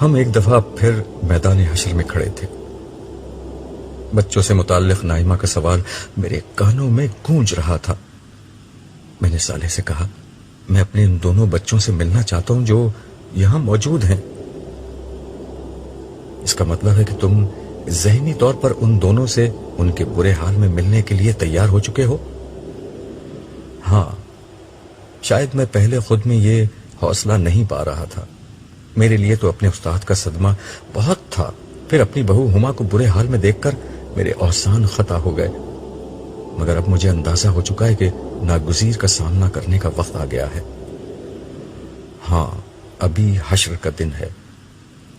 ہم ایک دفعہ پھر میدان حشر میں کھڑے تھے. بچوں سے متعلق نائمہ کا سوال میرے کانوں میں گونج رہا تھا. میں نے صالح سے کہا، میں اپنے ان دونوں بچوں سے ملنا چاہتا ہوں جو یہاں موجود ہیں. اس کا مطلب ہے کہ تم ذہنی طور پر ان دونوں سے ان کے برے حال میں ملنے کے لیے تیار ہو چکے ہو؟ ہاں، شاید میں پہلے خود میں یہ حوصلہ نہیں پا رہا تھا. میرے لیے تو اپنے استاد کا صدمہ بہت تھا. پھر اپنی بہو ہما کو برے حال میں دیکھ کر میرے اوسان خطا ہو گئے. مگر اب مجھے اندازہ ہو چکا ہے کہ ناگزیر کا سامنا کرنے کا وقت آ گیا ہے. ہاں، ابھی حشر کا دن ہے.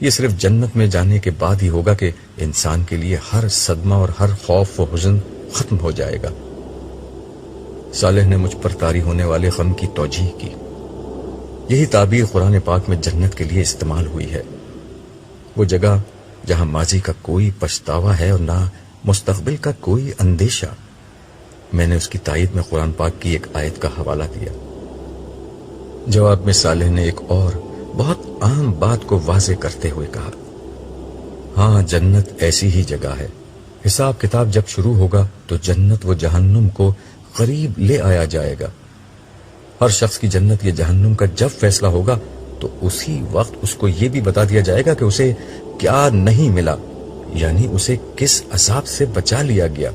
یہ صرف جنت میں جانے کے بعد ہی ہوگا کہ انسان کے لیے ہر صدمہ اور ہر خوف و حزن ختم ہو جائے گا. صالح نے مجھ پر طاری ہونے والے غم کی توجیح کی. یہی تعبیر قرآن پاک میں جنت کے لیے استعمال ہوئی ہے. وہ جگہ جہاں ماضی کا کوئی پچھتاوا ہے اور نہ مستقبل کا کوئی اندیشہ. میں نے اس کی تائید میں قرآن پاک کی ایک آیت کا حوالہ دیا. جواب میں صالح نے ایک اور بہت عام بات کو واضح کرتے ہوئے کہا، ہاں، جنت ایسی ہی جگہ ہے. حساب کتاب جب شروع ہوگا تو جنت و جہنم کو قریب لے آیا جائے گا. ہر شخص کی جنت یا جہنم کا جب فیصلہ ہوگا تو اسی وقت اس کو یہ بھی بتا دیا جائے گا کہ اسے کیا نہیں ملا، یعنی اسے کس عذاب سے بچا لیا گیا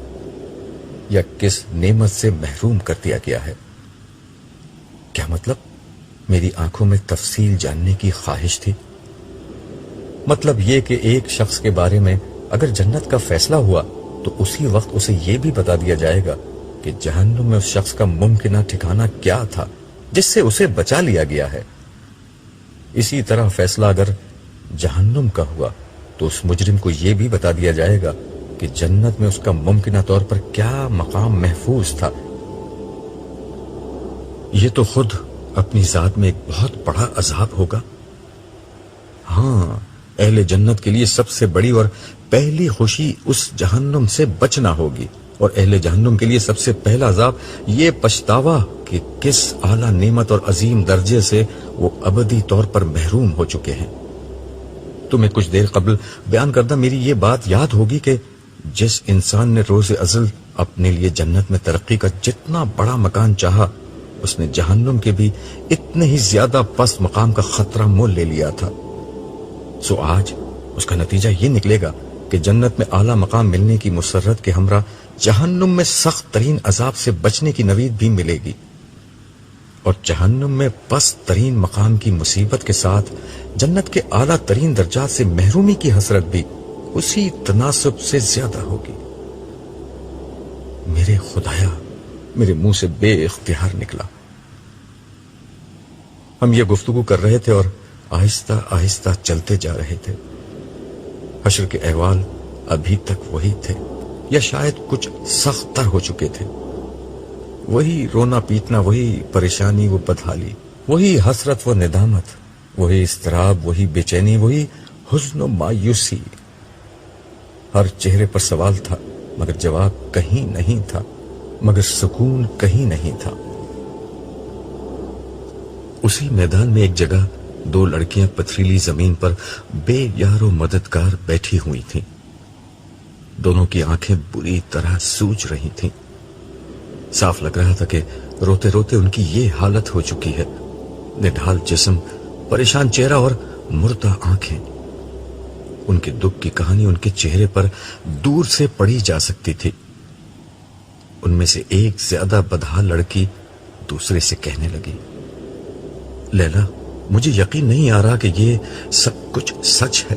یا کس نعمت سے محروم کر دیا گیا ہے. کیا مطلب؟ میری آنکھوں میں تفصیل جاننے کی خواہش تھی. مطلب یہ کہ ایک شخص کے بارے میں اگر جنت کا فیصلہ ہوا تو اسی وقت اسے یہ بھی بتا دیا جائے گا کہ جہنم میں اس شخص کا ممکنہ ٹھکانہ کیا تھا جس سے اسے بچا لیا گیا ہے. اسی طرح فیصلہ اگر جہنم کا ہوا تو اس مجرم کو یہ بھی بتا دیا جائے گا کہ جنت میں اس کا ممکنہ طور پر کیا مقام محفوظ تھا. یہ تو خود اپنی ذات میں ایک بہت بڑا عذاب ہوگا. ہاں، اہل جنت کے لیے سب سے بڑی اور پہلی خوشی اس جہنم سے بچنا ہوگی، اور اہل جہنم کے لیے سب سے پہلا عذاب یہ پچھتاوا کہ کس اعلیٰ نعمت اور عظیم درجے سے وہ ابدی طور پر محروم ہو چکے ہیں. تمہیں کچھ دیر قبل بیان کردہ میری یہ بات یاد ہوگی کہ جس انسان نے روز ازل اپنے لیے جنت میں ترقی کا جتنا بڑا مکان چاہا، اس نے جہنم کے بھی اتنے ہی زیادہ پست مقام کا خطرہ مول لے لیا تھا. سو آج اس کا نتیجہ یہ نکلے گا کہ جنت میں اعلیٰ مقام ملنے کی مسرت کے ہمراہ جہنم میں سخت ترین عذاب سے بچنے کی نوید بھی ملے گی، اور جہنم میں پست ترین مقام کی مصیبت کے ساتھ جنت کے اعلیٰ ترین درجات سے محرومی کی حسرت بھی اسی تناسب سے زیادہ ہوگی. میرے خدایا، میرے منہ سے بے اختیار نکلا. ہم یہ گفتگو کر رہے تھے اور آہستہ آہستہ چلتے جا رہے تھے. حشر کے احوال ابھی تک وہی تھے یا شاید کچھ سخت تر ہو چکے تھے. وہی رونا پیٹنا، وہی پریشانی و بدحالی، وہی حسرت و ندامت، وہی اضطراب، وہی بے چینی، وہی حزن و مایوسی. ہر چہرے پر سوال تھا مگر جواب کہیں نہیں تھا، مگر سکون کہیں نہیں تھا. اسی میدان میں ایک جگہ دو لڑکیاں پتھریلی زمین پر بے یار و مددگار بیٹھی ہوئی تھیں. دونوں کی آنکھیں بری طرح سوج رہی تھیں. صاف لگ رہا تھا کہ روتے روتے ان کی یہ حالت ہو چکی ہے. نڈھال جسم، پریشان چہرہ اور مردہ آنکھیں. ان کے دکھ کی کہانی ان کے چہرے پر دور سے پڑھی جا سکتی تھی. ان میں سے ایک زیادہ بدحال لڑکی دوسرے سے کہنے لگی، لیلا، مجھے یقین نہیں آ رہا کہ یہ سب کچھ سچ ہے.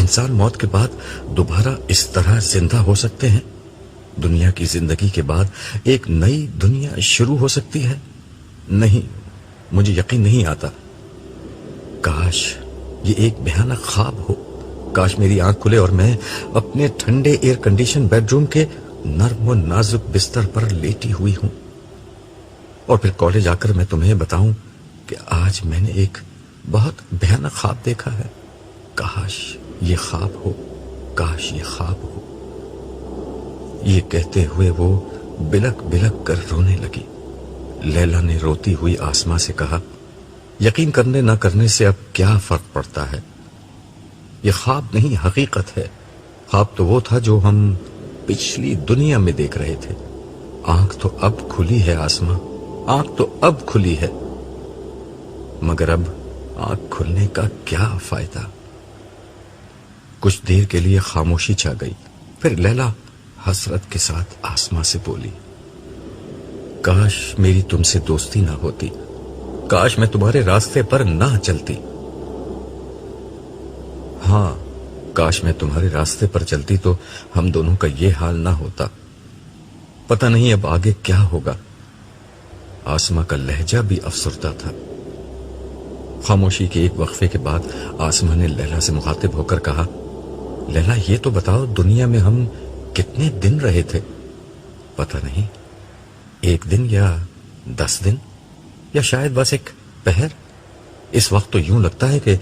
انسان موت کے بعد دوبارہ اس طرح زندہ ہو سکتے ہیں؟ دنیا کی زندگی کے بعد ایک نئی دنیا شروع ہو سکتی ہے؟ نہیں، مجھے یقین نہیں آتا. کاش یہ ایک بھیانک خواب ہو. کاش میری آنکھ کھلے اور میں اپنے ٹھنڈے ایئر کنڈیشن بیڈ روم کے نرم و نازک بستر پر لیٹی ہوئی ہوں، اور پھر کالج آ کر میں تمہیں بتاؤں کہ آج میں نے ایک بہت بھیانک خواب دیکھا ہے. کاش یہ خواب ہو، کاش یہ خواب ہو. یہ کہتے ہوئے وہ بلک بلک کر رونے لگی. لیلا نے روتی ہوئی آسما سے کہا، یقین کرنے نہ کرنے سے اب کیا فرق پڑتا ہے؟ یہ خواب نہیں، حقیقت ہے۔ خواب تو وہ تھا جو ہم پچھلی دنیا میں دیکھ رہے تھے۔ آنکھ تو اب کھلی ہے آسماں، آنکھ تو اب کھلی ہے، مگر اب آنکھ کھلنے کا کیا فائدہ؟ کچھ دیر کے لیے خاموشی چھا گئی، پھر لیلا حسرت کے ساتھ آسماں سے بولی، کاش میری تم سے دوستی نہ ہوتی، کاش میں تمہارے راستے پر نہ چلتی۔ ہاں، کاش میں تمہارے راستے پر چلتی تو ہم دونوں کا یہ حال نہ ہوتا۔ پتہ نہیں اب آگے کیا ہوگا۔ آسماں کا لہجہ بھی افسردہ تھا۔ خاموشی کے ایک وقفے کے بعد آسماں نے لیلا سے مخاطب ہو کر کہا، لیلا یہ تو بتاؤ دنیا میں ہم کتنے دن رہے تھے؟ پتہ نہیں، 1 دن یا 10 دن یا شاید بس ایک پہر۔ اس وقت تو یوں لگتا ہے کہ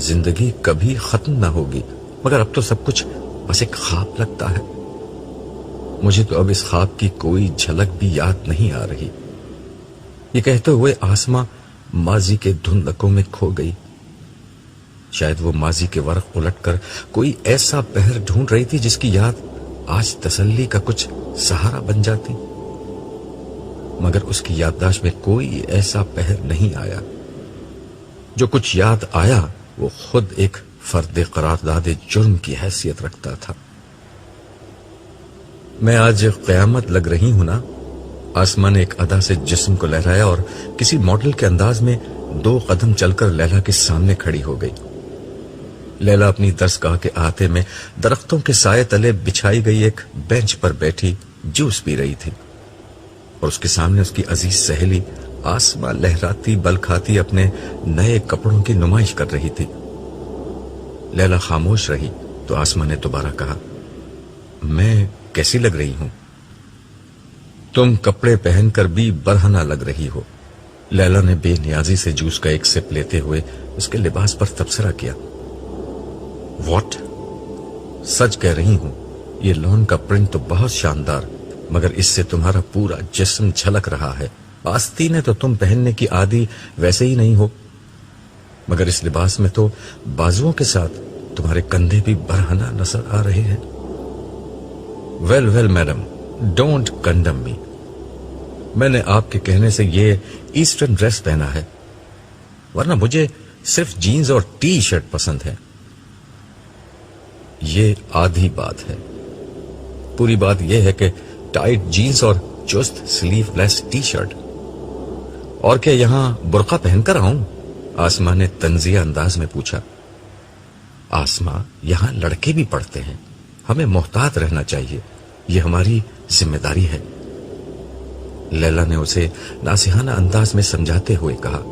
زندگی کبھی ختم نہ ہوگی، مگر اب تو سب کچھ بس ایک خواب لگتا ہے۔ مجھے تو اب اس خواب کی کوئی جھلک بھی یاد نہیں آ رہی۔ یہ کہتے ہوئے آسماں ماضی کے دھندلکوں میں کھو گئی۔ شاید وہ ماضی کے ورق الٹ کر کوئی ایسا پہر ڈھونڈ رہی تھی جس کی یاد آج تسلی کا کچھ سہارا بن جاتی، مگر اس کی یادداشت میں کوئی ایسا پہر نہیں آیا۔ جو کچھ یاد آیا وہ خود ایک فرد قرارداد جرم کی حیثیت رکھتا تھا۔ میں آج قیامت لگ رہی ہوں نا؟ آسمان نے ایک ادا سے جسم کو لہرایا اور کسی ماڈل کے انداز میں 2 قدم چل کر لیلا کے سامنے کھڑی ہو گئی۔ لیلا اپنی درسگاہ کے احاطے میں درختوں کے سائے تلے بچھائی گئی ایک بینچ پر بیٹھی جوس پی رہی تھی، اور اس کے سامنے اس کی عزیز سہیلی آسماں لہراتی بل کھاتی اپنے نئے کپڑوں کی نمائش کر رہی تھی۔ لیلا خاموش رہی تو آسماں نے دوبارہ کہا، میں کیسی لگ رہی ہوں؟ تم کپڑے پہن کر بھی برہنہ لگ رہی ہو۔ لیلا نے بے نیازی سے جوس کا ایک سپ لیتے ہوئے اس کے لباس پر تبصرہ کیا۔ واٹ؟ سچ کہہ رہی ہوں، یہ لون کا پرنٹ تو بہت شاندار، مگر اس سے تمہارا پورا جسم جھلک رہا ہے۔ آستینے تو تم پہننے کی عادی ویسے ہی نہیں ہو، مگر اس لباس میں تو بازوؤں کے ساتھ تمہارے کندھے بھی برہنہ نظر آ رہے ہیں۔ ویل میڈم، ڈونٹ کنڈم می۔ میں نے آپ کے کہنے سے یہ ایسٹرن ڈریس پہنا ہے، ورنہ مجھے صرف جینز اور ٹی شرٹ پسند ہے۔ یہ آدھی بات ہے، پوری بات یہ ہے کہ ٹائٹ جینز اور چست سلیو لیس ٹی شرٹ۔ اور کیا یہاں برقع پہن کر آؤں؟ آسماں نے طنزیہ انداز میں پوچھا۔ آسماں، یہاں لڑکے بھی پڑھتے ہیں، ہمیں محتاط رہنا چاہیے، یہ ہماری ذمہ داری ہے۔ لیلا نے اسے ناصحانہ انداز میں سمجھاتے ہوئے کہا،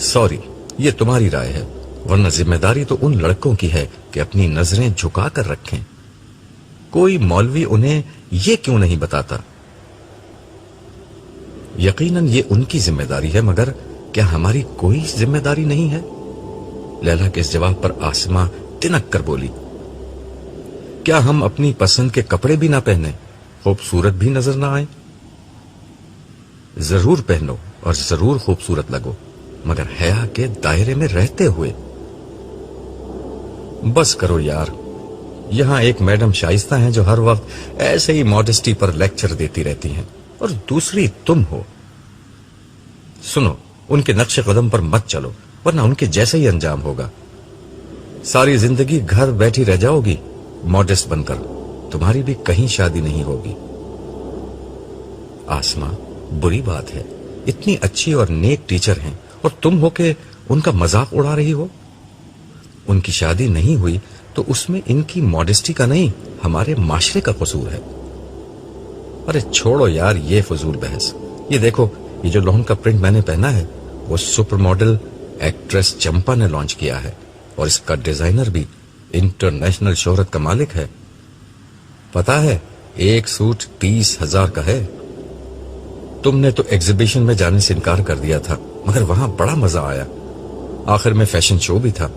سوری، یہ تمہاری رائے ہے، ورنہ ذمہ داری تو ان لڑکوں کی ہے کہ اپنی نظریں جھکا کر رکھیں۔ کوئی مولوی انہیں یہ کیوں نہیں بتاتا؟ یقیناً یہ ان کی ذمہ داری ہے، مگر کیا ہماری کوئی ذمہ داری نہیں ہے؟ لیلا کے اس جواب پر آسماں تنک کر بولی، کیا ہم اپنی پسند کے کپڑے بھی نہ پہنیں، خوبصورت بھی نظر نہ آئیں؟ ضرور پہنو اور ضرور خوبصورت لگو، مگر حیا کے دائرے میں رہتے ہوئے۔ بس کرو یار، یہاں ایک میڈم شائستہ ہیں جو ہر وقت ایسے ہی ماڈسٹی پر لیکچر دیتی رہتی ہیں، اور دوسری تم ہو۔ سنو، ان کے نقش قدم پر مت چلو، ورنہ ان کے جیسا ہی انجام ہوگا۔ ساری زندگی گھر بیٹھی رہ جاؤ گی ماڈسٹ بن کر، تمہاری بھی کہیں شادی نہیں ہوگی۔ آسماں، بری بات ہے، اتنی اچھی اور نیک ٹیچر ہیں اور تم ہو کہ ان کا مذاق اڑا رہی ہو۔ ان کی شادی نہیں ہوئی تو اس میں ان کی ماڈسٹی کا نہیں، ہمارے معاشرے کا قصور ہے۔ ارے چھوڑو یار یہ فضول بحث۔ یہ دیکھو، یہ جو لون کا پرنٹ میں نے پہنا ہے وہ سپر ماڈل ایکٹریس چمپا نے لانچ کیا ہے، اور اس کا ڈیزائنر بھی انٹرنیشنل شہرت کا مالک ہے۔ پتا ہے، ایک سوٹ 30,000 کا ہے۔ تم نے تو ایگزیبیشن میں جانے سے انکار کر دیا تھا، مگر وہاں بڑا مزہ آیا۔ آخر میں فیشن شو بھی تھا،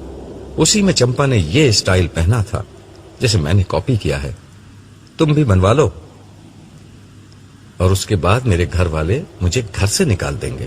اسی میں چمپا نے یہ اسٹائل پہنا تھا جیسے میں نے کاپی کیا ہے۔ تم بھی بنوا لو، اور اس کے بعد میرے گھر والے مجھے گھر سے نکال دیں گے۔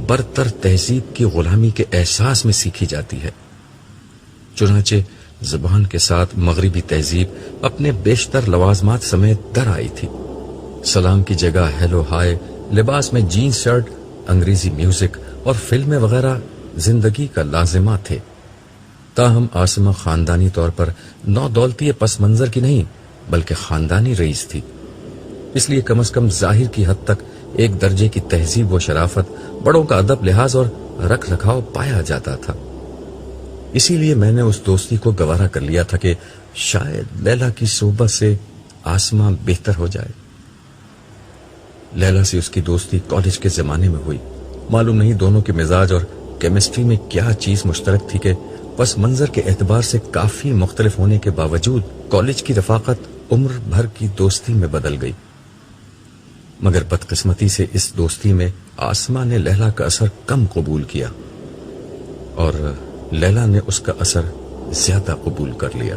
برتر تہذیب کی غلامی کے احساس میں سیکھی جاتی ہے۔ چنانچہ زبان کے ساتھ مغربی تہذیب اپنے بیشتر لوازمات سمیت در آئی تھی۔ سلام کی جگہ ہیلو ہائے، لباس میں جینز شرٹ، انگریزی میوزک اور فلمیں وغیرہ زندگی کا لازمہ تھے۔ تاہم عاصمہ خاندانی طور پر نو دولتی پس منظر کی نہیں بلکہ خاندانی رئیس تھی، اس لیے کم از کم ظاہر کی حد تک ایک درجے کی تہذیب و شرافت، بڑوں کا ادب، لحاظ اور رکھ رکھاؤ پایا جاتا تھا۔ اسی لیے میں نے اس دوستی کو گوارا کر لیا تھا کہ شاید لیلا کی صحبت سے عاصمہ بہتر ہو جائے۔ لیلا سے اس کی دوستی کالج کے زمانے میں ہوئی۔ معلوم نہیں دونوں کے مزاج اور کیمسٹری میں کیا چیز مشترک تھی کہ پس منظر کے اعتبار سے کافی مختلف ہونے کے باوجود کالج کی رفاقت عمر بھر کی دوستی میں بدل گئی۔ مگر بدقسمتی سے اس دوستی میں عاصمہ نے لیلا کا اثر کم قبول کیا اور لیلا نے اس کا اثر زیادہ قبول کر لیا۔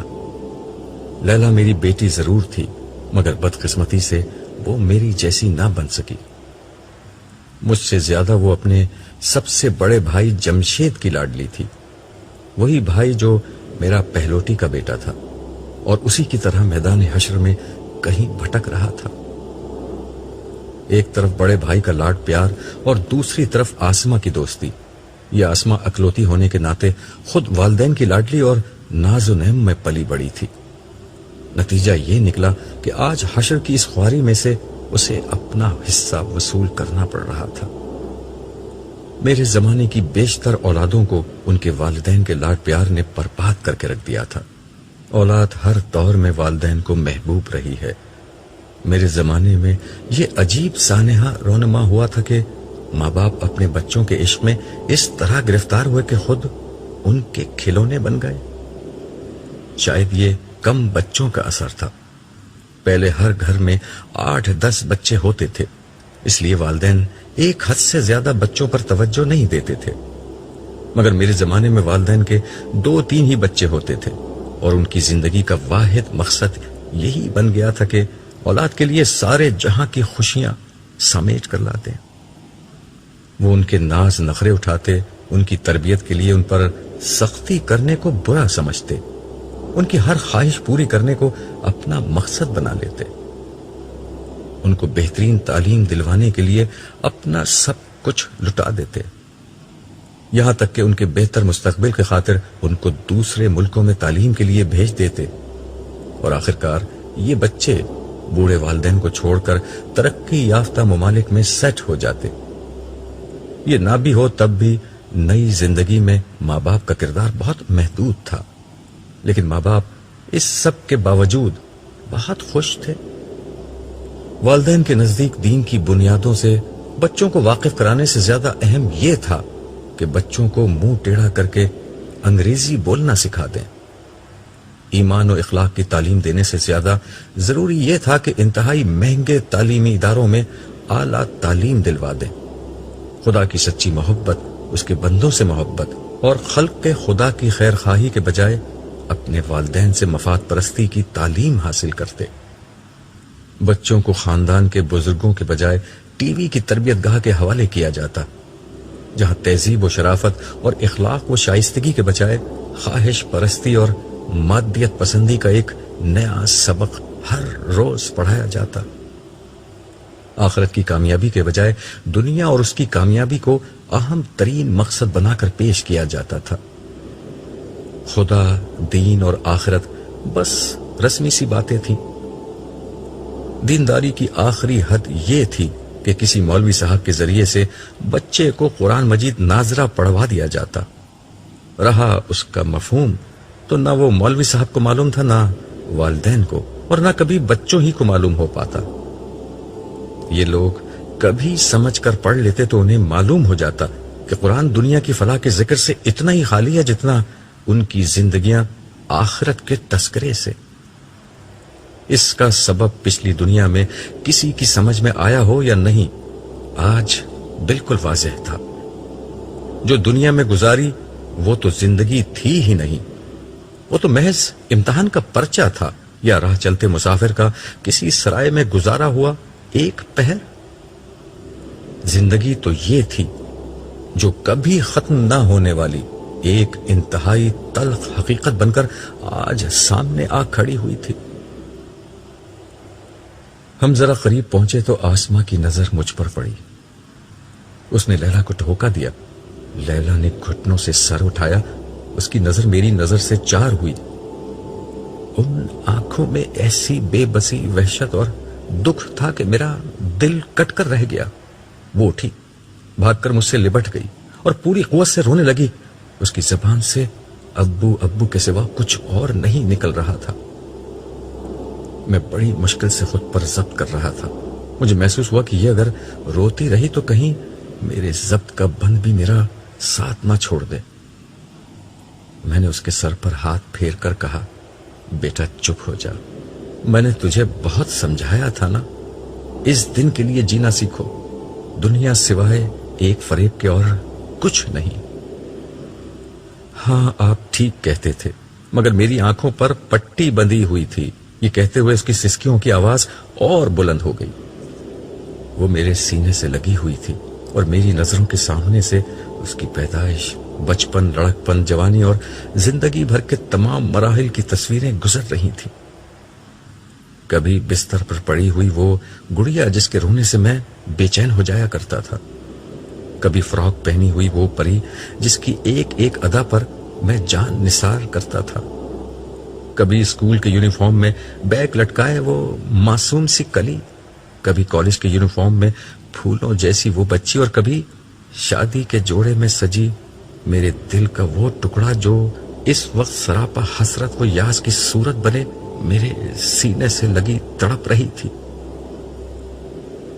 لیلا میری بیٹی ضرور تھی مگر بدقسمتی سے وہ میری جیسی نہ بن سکی۔ مجھ سے زیادہ وہ اپنے سب سے بڑے بھائی جمشید کی لاڈلی تھی، وہی بھائی جو میرا پہلوٹی کا بیٹا تھا اور اسی کی طرح میدان حشر میں کہیں بھٹک رہا تھا۔ ایک طرف بڑے بھائی کا لاڈ پیار اور دوسری طرف عاصمہ کی دوستی۔ یہ عاصمہ اکلوتی ہونے کے ناطے خود والدین کی لاڈلی اور ناز و نعم میں پلی بڑی تھی۔ نتیجہ یہ نکلا کہ آج حشر کی اس خواری میں سے اسے اپنا حصہ وصول کرنا پڑ رہا تھا۔ میرے زمانے کی بیشتر اولادوں کو ان کے والدین کے لاڈ پیار نے برباد کر کے رکھ دیا تھا۔ اولاد ہر دور میں والدین کو محبوب رہی ہے۔ میرے زمانے میں یہ عجیب سانحہ رونما ہوا تھا کہ ماں باپ اپنے بچوں کے عشق میں اس طرح گرفتار ہوئے کہ خود ان کے کھلونے بن گئے۔ شاید یہ کم بچوں کا اثر تھا۔ پہلے ہر گھر میں 8-10 بچے ہوتے تھے، اس لیے والدین ایک حد سے زیادہ بچوں پر توجہ نہیں دیتے تھے۔ مگر میرے زمانے میں والدین کے 2-3 ہی بچے ہوتے تھے اور ان کی زندگی کا واحد مقصد یہی بن گیا تھا کہ اولاد کے لیے سارے جہاں کی خوشیاں سمیٹ کر لاتے۔ وہ ان کے ناز نخرے اٹھاتے، ان کی تربیت کے لیے ان پر سختی کرنے کو برا سمجھتے، ان کی ہر خواہش پوری کرنے کو اپنا مقصد بنا لیتے، ان کو بہترین تعلیم دلوانے کے لیے اپنا سب کچھ لٹا دیتے، یہاں تک کہ ان کے بہتر مستقبل کی خاطر ان کو دوسرے ملکوں میں تعلیم کے لیے بھیج دیتے، اور آخرکار یہ بچے بوڑھے والدین کو چھوڑ کر ترقی یافتہ ممالک میں سیٹ ہو جاتے۔ یہ نہ بھی ہو تب بھی نئی زندگی میں ماں باپ کا کردار بہت محدود تھا، لیکن ماں باپ اس سب کے باوجود بہت خوش تھے۔ والدین کے نزدیک دین کی بنیادوں سے بچوں کو واقف کرانے سے زیادہ اہم یہ تھا کہ بچوں کو منہ ٹیڑھا کر کے انگریزی بولنا سکھا دیں۔ ایمان و اخلاق کی تعلیم دینے سے زیادہ ضروری یہ تھا کہ انتہائی مہنگے تعلیمی اداروں میں اعلیٰ تعلیم دلوا دیں۔ خدا کی سچی محبت، اس کے بندوں سے محبت اور خلق کے خدا کی خیر خواہی کے بجائے اپنے والدین سے مفاد پرستی کی تعلیم حاصل کرتے۔ بچوں کو خاندان کے بزرگوں کے بجائے ٹی وی کی تربیت گاہ کے حوالے کیا جاتا، جہاں تہذیب و شرافت اور اخلاق و شائستگی کے بجائے خواہش پرستی اور مادیت پسندی کا ایک نیا سبق ہر روز پڑھایا جاتا۔ آخرت کی کامیابی کے بجائے دنیا اور اس کی کامیابی کو اہم ترین مقصد بنا کر پیش کیا جاتا تھا۔ خدا، دین اور آخرت بس رسمی سی باتیں تھیں۔ دینداری کی آخری حد یہ تھی کہ کسی مولوی صاحب کے ذریعے سے بچے کو قرآن مجید ناظرہ پڑھوا دیا جاتا۔ رہا اس کا مفہوم تو نہ وہ مولوی صاحب کو معلوم تھا، نہ والدین کو، اور نہ کبھی بچوں ہی کو معلوم ہو پاتا۔ یہ لوگ کبھی سمجھ کر پڑھ لیتے تو انہیں معلوم ہو جاتا کہ قرآن دنیا کی فلاح کے ذکر سے اتنا ہی خالی ہے جتنا ان کی زندگیاں آخرت کے تذکرے سے۔ اس کا سبب پچھلی دنیا میں کسی کی سمجھ میں آیا ہو یا نہیں، آج بالکل واضح تھا۔ جو دنیا میں گزاری وہ تو زندگی تھی ہی نہیں، وہ تو محض امتحان کا پرچہ تھا یا راہ چلتے مسافر کا کسی سرائے میں گزارا ہوا ایک پہر۔ زندگی تو یہ تھی جو کبھی ختم نہ ہونے والی ایک انتہائی تلخ حقیقت بن کر آج سامنے آ کھڑی ہوئی تھی۔ ہم ذرا قریب پہنچے تو آسما کی نظر مجھ پر پڑی۔ اس نے لیلا کو ٹھوکا دیا۔ لیلا نے گھٹنوں سے سر اٹھایا، اس کی نظر میری نظر سے چار ہوئی۔ ان آنکھوں میں ایسی بے بسی، وحشت اور دکھ تھا کہ میرا دل کٹ کر رہ گیا۔ وہ اٹھی، بھاگ کر مجھ سے لپٹ گئی اور پوری قوت سے رونے لگی۔ اس کی زبان سے ابو ابو کے سوا کچھ اور نہیں نکل رہا تھا۔ میں بڑی مشکل سے خود پر ضبط کر رہا تھا۔ مجھے محسوس ہوا کہ یہ اگر روتی رہی تو کہیں میرے ضبط کا بند بھی میرا ساتھ نہ چھوڑ دے۔ میں نے اس کے سر پر ہاتھ پھیر کر کہا، بیٹا چپ ہو جا، میں نے تجھے بہت سمجھایا تھا نا، اس دن کے لیے جینا سیکھو، دنیا سوائے ایک فریب کے اور کچھ نہیں۔ ہاں آپ ٹھیک کہتے تھے، مگر میری آنکھوں پر پٹی بندھی ہوئی تھی۔ یہ کہتے ہوئے اس کی سسکیوں کی آواز اور بلند ہو گئی۔ وہ میرے سینے سے لگی ہوئی تھی اور میری نظروں کے سامنے سے اس کی پیدائش، بچپن، لڑکپن، جوانی اور زندگی بھر کے تمام مراحل کی تصویریں گزر رہی تھیں۔ کبھی بستر پر پڑی ہوئی وہ گڑیا جس کے رونے سے میں بے چین ہو جایا کرتا تھا، کبھی فراک پہنی ہوئی وہ پری جس کی ایک ایک ادا پر میں جان نثار کرتا تھا، کبھی اسکول کے یونیفارم میں بیگ لٹکائے وہ معصوم سی کلی، کبھی کالج کے یونیفارم میں پھولوں جیسی وہ بچی، اور کبھی شادی کے جوڑے میں سجی میرے دل کا وہ ٹکڑا جو اس وقت سراپا حسرت و یاس کی صورت بنے میرے سینے سے لگی تڑپ رہی تھی۔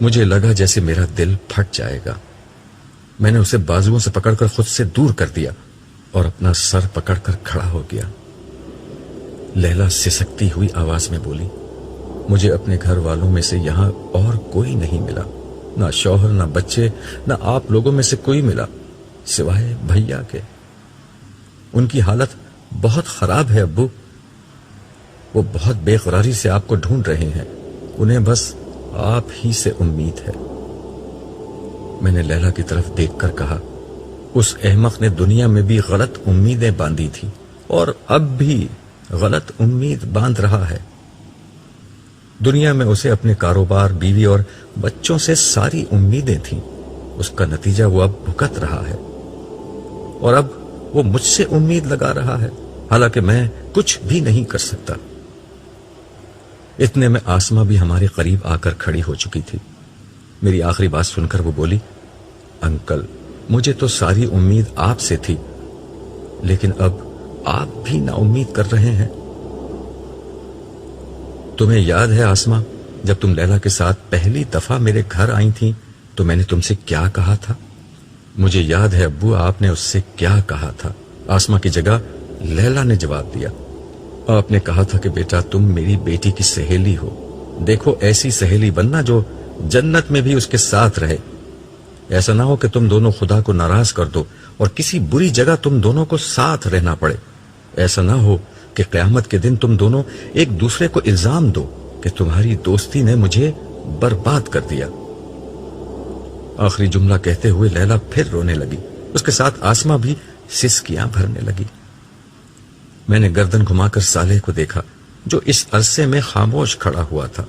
مجھے لگا جیسے میرا دل پھٹ جائے گا۔ میں نے اسے بازوؤں سے پکڑ کر خود سے دور کر دیا اور اپنا سر پکڑ کر کھڑا ہو گیا۔ لیلا سسکتی ہوئی آواز میں بولی، مجھے اپنے گھر والوں میں سے یہاں اور کوئی نہیں ملا، نہ شوہر، نہ بچے، نہ آپ لوگوں میں سے کوئی ملا سوائے بھیا کے۔ ان کی حالت بہت خراب ہے ابو، وہ بہت بے قراری سے آپ کو ڈھونڈ رہے ہیں، انہیں بس آپ ہی سے امید ہے۔ میں نے لیلا کی طرف دیکھ کر کہا، اس احمق نے دنیا میں بھی غلط امیدیں باندھی تھی اور اب بھی غلط امید باندھ رہا ہے۔ دنیا میں اسے اپنے کاروبار، بیوی اور بچوں سے ساری امیدیں تھیں، اس کا نتیجہ وہ اب بھگت رہا ہے، اور اب وہ مجھ سے امید لگا رہا ہے، حالانکہ میں کچھ بھی نہیں کر سکتا۔ اتنے میں آسما بھی ہمارے قریب آ کر کھڑی ہو چکی تھی۔ میری آخری بات سن کر وہ بولی، انکل مجھے تو ساری امید آپ سے تھی، لیکن اب آپ بھی نا امید کر رہے ہیں۔ تمہیں یاد ہے آسما، جب تم لیلا کے ساتھ پہلی دفعہ میرے گھر آئی تھی تو میں نے تم سے کیا کہا تھا؟ مجھے یاد ہے ابو، آپ نے اس سے کیا کہا تھا؟ آسما کی جگہ لیلا نے جواب دیا۔ آپ نے کہا تھا کہ بیٹا تم میری بیٹی کی سہیلی ہو، دیکھو ایسی سہیلی بننا جو جنت میں بھی اس کے ساتھ رہے، ایسا نہ ہو کہ تم دونوں خدا کو ناراض کر دو اور کسی بری جگہ تم دونوں کو ساتھ رہنا پڑے، ایسا نہ ہو کہ قیامت کے دن تم دونوں ایک دوسرے کو الزام دو کہ تمہاری دوستی نے مجھے برباد کر دیا۔ آخری جملہ کہتے ہوئے لیلا پھر رونے لگی، اس کے ساتھ آسما بھی سسکیاں بھرنے لگی۔ میں نے گردن گھما کر صالح کو دیکھا جو اس عرصے میں خاموش کھڑا ہوا تھا۔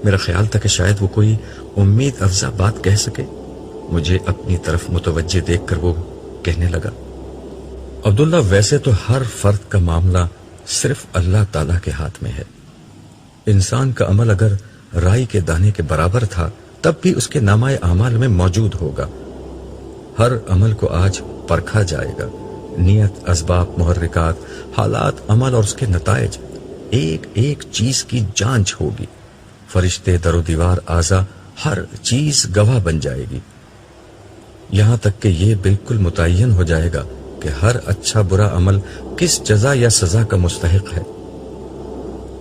میرا خیال تھا کہ شاید وہ کوئی امید افزا بات کہہ سکے۔ مجھے اپنی طرف متوجہ دیکھ کر وہ کہنے لگا، عبداللہ ویسے تو ہر فرد کا معاملہ صرف اللہ تعالیٰ کے ہاتھ میں ہے۔ انسان کا عمل اگر رائی کے دانے کے برابر تھا تب بھی اس کے نامہ اعمال میں موجود ہوگا۔ ہر عمل کو آج پرکھا جائے گا، نیت، اسباب، محرکات، حالات، عمل اور اس کے نتائج، ایک ایک چیز کی جانچ ہوگی۔ فرشتے، در و دیوار، اعضاء، ہر چیز گواہ بن جائے گی، یہاں تک کہ یہ بالکل متعین ہو جائے گا کہ ہر اچھا برا عمل کس جزا یا سزا کا مستحق ہے۔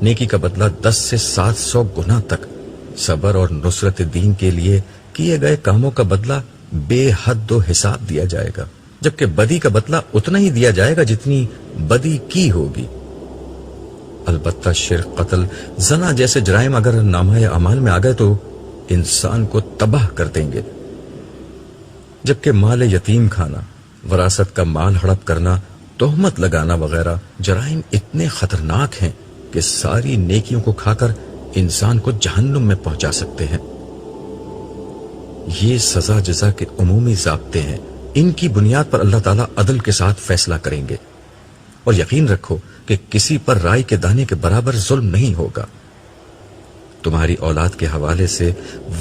نیکی کا بدلہ 10 سے 700 گنا تک، صبر اور نصرت دین کے لیے کیے گئے کاموں کا بدلہ بے حد و حساب دیا جائے گا، جبکہ بدی کا بدلہ اتنا ہی دیا جائے گا جتنی بدی کی ہوگی۔ البتہ شرک، قتل، زنا جیسے جرائم اگر نامہ اعمال میں آ گئے تو انسان کو تباہ کر دیں گے۔ جبکہ مال یتیم کھانا، وراثت کا مال ہڑپ کرنا، تہمت لگانا وغیرہ جرائم اتنے خطرناک ہیں کہ ساری نیکیوں کو کھا کر انسان کو جہنم میں پہنچا سکتے ہیں۔ یہ سزا جزا کے عمومی ضابطے ہیں، ان کی بنیاد پر اللہ تعالیٰ عدل کے ساتھ فیصلہ کریں گے، اور یقین رکھو کہ کسی پر رائی کے دانے کے برابر ظلم نہیں ہوگا۔ تمہاری اولاد کے حوالے سے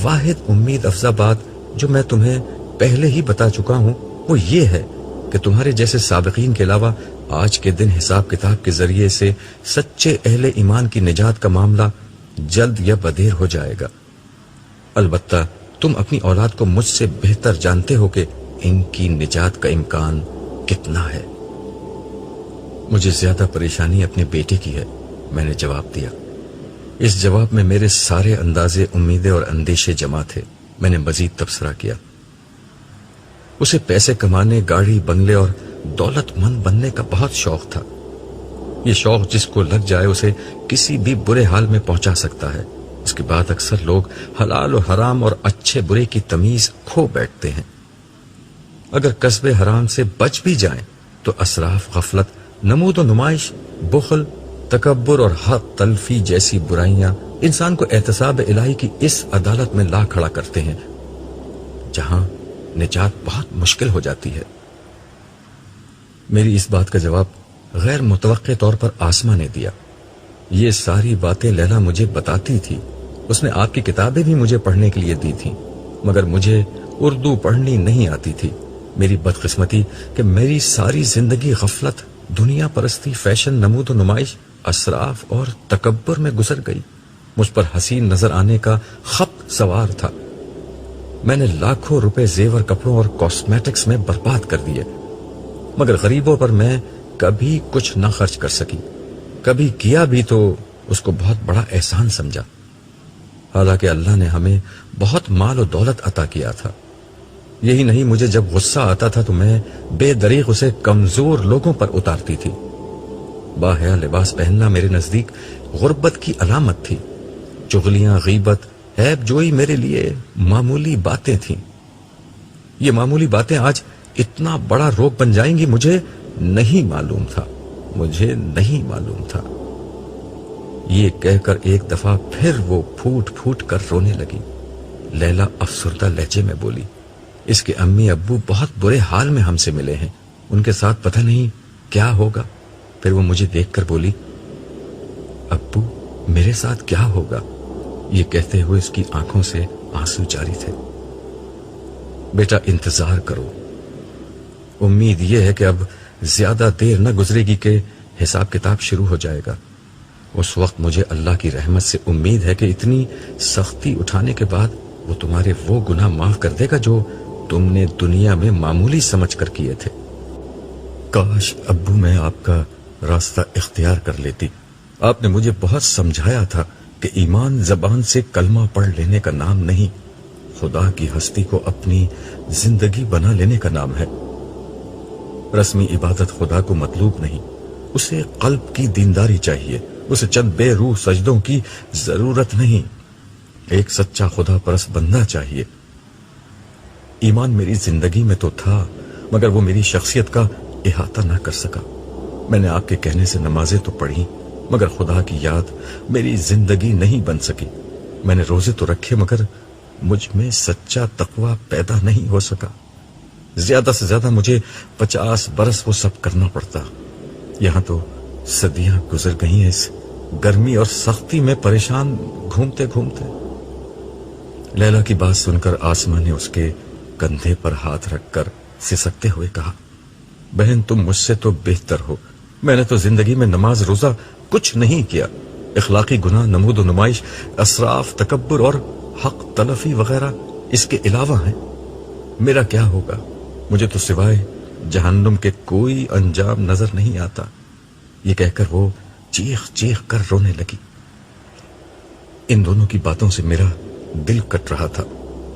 واحد امید افزا بات جو میں تمہیں پہلے ہی بتا چکا ہوں وہ یہ ہے کہ تمہارے جیسے سابقین کے علاوہ آج کے دن حساب کتاب کے ذریعے سے سچے اہل ایمان کی نجات کا معاملہ جلد یا بدیر ہو جائے گا۔ البتہ تم اپنی اولاد کو مجھ سے بہتر جانتے ہو کہ ان کی نجات کا امکان کتنا ہے۔ مجھے زیادہ پریشانی اپنے بیٹے کی ہے، میں نے جواب دیا۔ اس جواب میں میرے سارے اندازے امیدیں اور اندیشے جمع تھے۔ میں نے مزید تبصرہ کیا، اسے پیسے کمانے، گاڑی، بنگلے اور دولت مند بننے کا بہت شوق تھا۔ یہ شوق جس کو لگ جائے اسے کسی بھی برے حال میں پہنچا سکتا ہے۔ اس کے بعد اکثر لوگ حلال و حرام اور اچھے برے کی تمیز کھو بیٹھتے ہیں۔ اگر کسب حرام سے بچ بھی جائیں تو اسراف، غفلت، نمود و نمائش، بخل، تکبر اور حق تلفی جیسی برائیاں انسان کو احتساب الہی کی اس عدالت میں لا کھڑا کرتے ہیں جہاں نجات بہت مشکل ہو جاتی ہے۔ میری اس بات کا جواب غیر متوقع طور پر آسمہ نے دیا۔ یہ ساری باتیں لیلا مجھے بتاتی تھی، اس نے آپ کی کتابیں بھی مجھے پڑھنے کے لیے دی تھیں، مگر مجھے اردو پڑھنی نہیں آتی تھی۔ میری بدقسمتی کہ میری ساری زندگی غفلت، دنیا پرستی، فیشن، نمود و نمائش، اسراف اور تکبر میں گزر گئی۔ مجھ پر حسین نظر آنے کا خپ سوار تھا۔ میں نے لاکھوں روپے زیور، کپڑوں اور کاسمیٹکس میں برباد کر دیے، مگر غریبوں پر میں کبھی کچھ نہ خرچ کر سکی۔ کبھی کیا بھی تو اس کو بہت بڑا احسان سمجھا، حالانکہ اللہ نے ہمیں بہت مال و دولت عطا کیا تھا۔ یہی نہیں، مجھے جب غصہ آتا تھا تو میں بے دریغ اسے کمزور لوگوں پر اتارتی تھی۔ باحیا لباس پہننا میرے نزدیک غربت کی علامت تھی۔ چغلیاں، غیبت، عیب جوئی میرے لیے معمولی باتیں تھیں۔ یہ معمولی باتیں آج اتنا بڑا روگ بن جائیں گی، مجھے نہیں معلوم تھا۔ یہ کہہ کر ایک دفعہ پھر وہ پھوٹ پھوٹ کر رونے لگی۔ لیلا افسردہ لہجے میں بولی، اس کے امی ابو بہت برے حال میں ہم سے ملے ہیں، ان کے ساتھ پتہ نہیں کیا ہوگا۔ پھر وہ مجھے دیکھ کر بولی، ابو میرے ساتھ کیا ہوگا؟ یہ کہتے ہوئے اس کی آنکھوں سے آنسو جاری تھے۔ بیٹا انتظار کرو، امید یہ ہے کہ اب زیادہ دیر نہ گزرے گی کہ حساب کتاب شروع ہو جائے گا۔ اس وقت مجھے اللہ کی رحمت سے امید ہے کہ اتنی سختی اٹھانے کے بعد وہ تمہارے وہ گناہ معاف کر دے گا جو تم نے دنیا میں معمولی سمجھ کر کیے تھے۔ کاش ابو میں آپ کا راستہ اختیار کر لیتی۔ آپ نے مجھے بہت سمجھایا تھا کہ ایمان زبان سے کلمہ پڑھ لینے کا نام نہیں، خدا کی ہستی کو اپنی زندگی بنا لینے کا نام ہے۔ رسمی عبادت خدا کو مطلوب نہیں، اسے قلب کی دینداری چاہیے، اسے چند بے روح سجدوں کی ضرورت نہیں، ایک سچا خدا پرست بندہ چاہیے۔ ایمان میری زندگی میں تو تھا، مگر وہ میری شخصیت کا احاطہ نہ کر سکا۔ میں نے آپ کے کہنے سے نمازیں تو پڑھی، مگر خدا کی یاد میری زندگی نہیں بن سکی۔ میں نے روزے تو رکھے، مگر مجھ میں سچا تقوی پیدا نہیں ہو سکا۔ زیادہ سے زیادہ مجھے 50 برس وہ سب کرنا پڑتا۔ یہاں تو صدیاں گزر گئی ہیں اس گرمی اور سختی میں پریشان گھومتے گھومتے۔ لیلا کی بات سن کر آسمہ نے اس کے کندھے پر ہاتھ رکھ کر سسکتے ہوئے کہا، بہن تم مجھ سے تو بہتر ہو، میں نے تو زندگی میں نماز روزہ کچھ نہیں کیا۔ اخلاقی گناہ، نمود و نمائش، اسراف، تکبر اور حق تلفی وغیرہ اس کے علاوہ ہیں۔ میرا کیا ہوگا؟ مجھے تو سوائے جہنم کے کوئی انجام نظر نہیں آتا۔ یہ کہہ کر وہ چیخ چیخ کر رونے لگی۔ ان دونوں کی باتوں سے میرا دل کٹ رہا تھا۔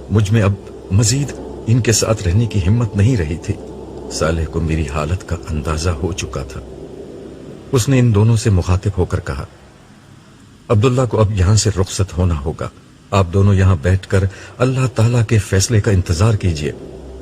مجھ میں اب مزید ان کے ساتھ رہنے کی ہمت نہیں رہی تھی۔ صالح کو میری حالت کا اندازہ ہو چکا تھا۔ اس نے ان دونوں سے مخاطب ہو کر کہا، عبداللہ کو اب یہاں سے رخصت ہونا ہوگا۔ آپ دونوں یہاں بیٹھ کر اللہ تعالیٰ کے فیصلے کا انتظار کیجیے۔